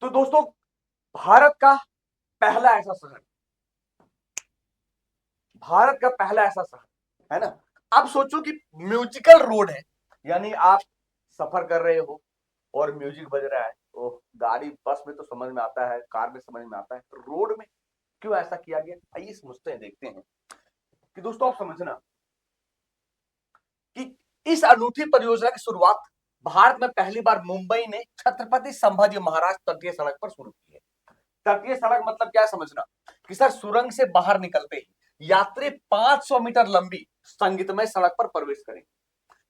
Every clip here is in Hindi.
तो दोस्तों, भारत का पहला ऐसा शहर, भारत का पहला ऐसा शहर है ना। आप सोचो कि म्यूजिकल रोड है, यानी आप सफर कर रहे हो और म्यूजिक बज रहा है, तो गाड़ी बस में तो समझ में आता है, कार में समझ में आता है, रोड में क्यों ऐसा किया गया, आइए समझते हैं, देखते हैं कि दोस्तों आप समझना कि इस अनूठी परियोजना की शुरुआत भारत में पहली बार मुंबई ने छत्रपति संभाजी महाराज तटीय सड़क पर शुरू की है। तटीय सड़क मतलब क्या समझना कि सर, सुरंग से बाहर निकलते ही यात्री 500 मीटर लंबी संगीतमय सड़क पर प्रवेश करेंगे,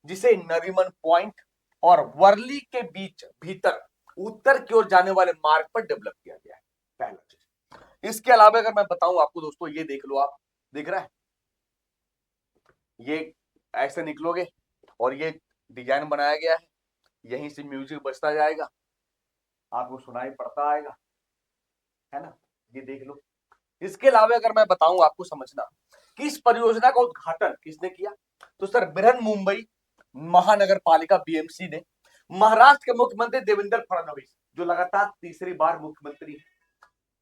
जिसे नरीमन पॉइंट और वर्ली के बीच भीतर उत्तर की ओर जाने वाले मार्ग पर डेवलप किया गया है। पहला चीज, इसके अलावा अगर मैं बताऊं आपको दोस्तों, ये देख लो, आप दिख रहा है, ये ऐसे निकलोगे और ये डिजाइन बनाया गया है, यहीं से म्यूजिक बजता जाएगा, आपको सुनाई पड़ता आएगा, है ना, ये देख लो। इसके अलावा अगर मैं बताऊं आपको, समझना कि इस परियोजना का उद्घाटन किसने किया, तो सर बृहन मुंबई महानगर पालिका बीएमसी ने, महाराष्ट्र के मुख्यमंत्री देवेंद्र फडणवीस जो लगातार तीसरी बार मुख्यमंत्री है,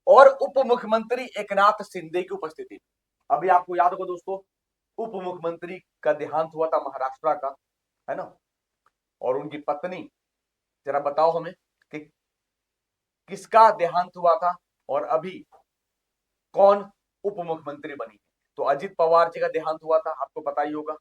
और उप मुख्यमंत्री एकनाथ शिंदे की उपस्थिति। अभी आपको याद होगा दोस्तों, उप मुख्यमंत्री का देहांत हुआ था महाराष्ट्र का, है ना, और उनकी पत्नी, जरा बताओ हमें कि किसका देहांत हुआ था और अभी कौन उप मुख्यमंत्री बनी। तो अजित पवार जी का देहांत हुआ था, आपको पता ही होगा,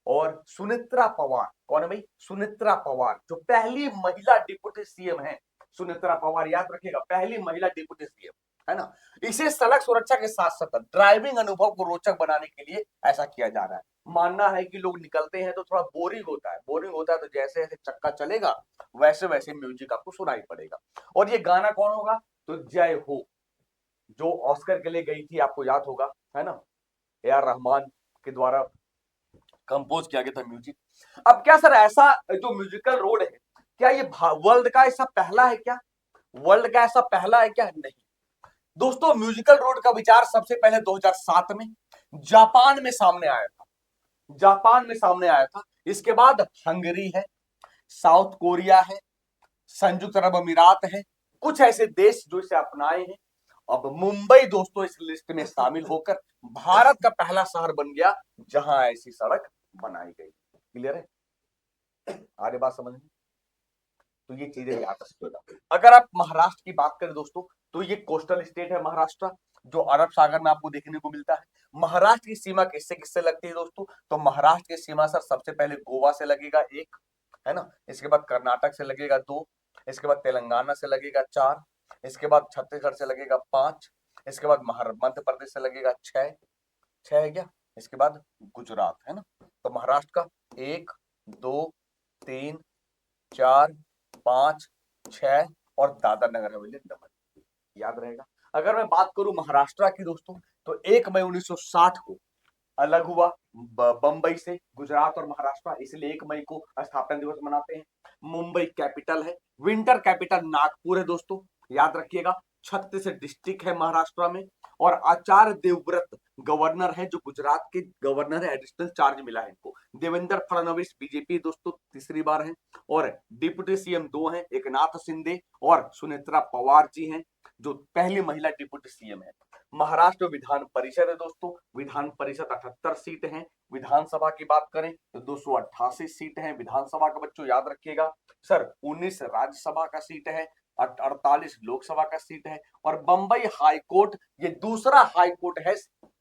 और सुनेत्रा पवार, कौन है भाई, सुनेत्रा पवार जो पहली महिला डिप्टी सीएम है। सुनेत्रा पवार, याद रखिएगा, पहली महिला डिप्टी सीएम, है ना। इसे सड़क सुरक्षा के साथ साथ ड्राइविंग अनुभव को रोचक बनाने के लिए ऐसा किया जा रहा है। मानना है कि लोग निकलते हैं तो थोड़ा बोरिंग होता है, बोरिंग होता है, तो जैसे जैसे चक्का चलेगा वैसे वैसे म्यूजिक आपको सुनाई पड़ेगा। और ये गाना कौन होगा, तो जय हो, जो ऑस्कर के लिए गई थी, आपको याद होगा, है ना, ए आर रहमान के द्वारा कंपोज किया गया था म्यूजिक। अब क्या सर, ऐसा जो म्यूजिकल रोड है, क्या ये वर्ल्ड का ऐसा पहला है क्या, वर्ल्ड का ऐसा पहला है क्या, नहीं दोस्तों। म्यूजिकल रोड का विचार सबसे पहले 2007 में जापान में सामने आया था, जापान में सामने आया था। इसके बाद हंगरी है, साउथ कोरिया है, संयुक्त अरब अमीरात है, कुछ ऐसे देश जो इसे अपनाए हैं। अब मुंबई दोस्तों इस लिस्ट में शामिल होकर भारत का पहला शहर बन गया जहां ऐसी सड़क बनाई गई। क्लियर है, आगे बात समझ में, तो ये चीजें याद रखिएगा। अगर आप महाराष्ट्र की बात करें दोस्तों, तो ये कोस्टल स्टेट है महाराष्ट्र, जो अरब सागर में आपको देखने को मिलता है। महाराष्ट्र की सीमा किससे किससे लगती है दोस्तों, तो महाराष्ट्र की सीमा सर सबसे पहले गोवा से लगेगा एक, है ना, इसके बाद कर्नाटक से लगेगा दो, इसके बाद तेलंगाना से लगेगा चार, इसके बाद छत्तीसगढ़ से लगेगा पांच, इसके बाद मध्य प्रदेश से लगेगा छह, छह है क्या, इसके बाद गुजरात, है ना। तो महाराष्ट्र का एक, दो, तीन, चार, पांच, छह, और दादर नगर हवेली दमन, याद रहेगा। अगर मैं बात करूं महाराष्ट्र की दोस्तों, तो 1 मई 1960 को अलग हुआ बंबई से गुजरात और महाराष्ट्र, इसलिए 1 मई को स्थापना दिवस मनाते हैं। मुंबई कैपिटल है, विंटर कैपिटल नागपुर है दोस्तों, याद रखिएगा। 36 डिस्ट्रिक्ट है महाराष्ट्र में, और आचार्य देवव्रत गवर्नर है, जो गुजरात के गवर्नर है, एडिशनल चार्ज मिला है इनको। देवेंद्र फडणवीस बीजेपी दोस्तों तीसरी बार है, और डिप्टी सीएम दो हैं, एकनाथ शिंदे और सुनेत्रा पवार जी हैं, जो पहली महिला डिप्टी सीएम है। महाराष्ट्र विधान परिषद है दोस्तों, विधान परिषद 78 सीट है। विधानसभा की बात करें तो 288 सीट है विधानसभा का, बच्चों याद रखिएगा। सर 19 राज्यसभा का सीट है, 48 लोकसभा का सीट है। और बंबई हाईकोर्ट, ये दूसरा हाईकोर्ट है,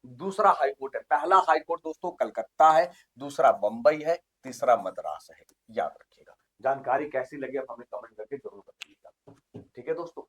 दूसरा हाईकोर्ट है। पहला हाईकोर्ट दोस्तों कलकत्ता है, दूसरा बंबई है, तीसरा मद्रास है, याद रखिएगा। जानकारी कैसी लगी आप हमें कमेंट करके जरूर बताइएगा। ठीक है दोस्तों।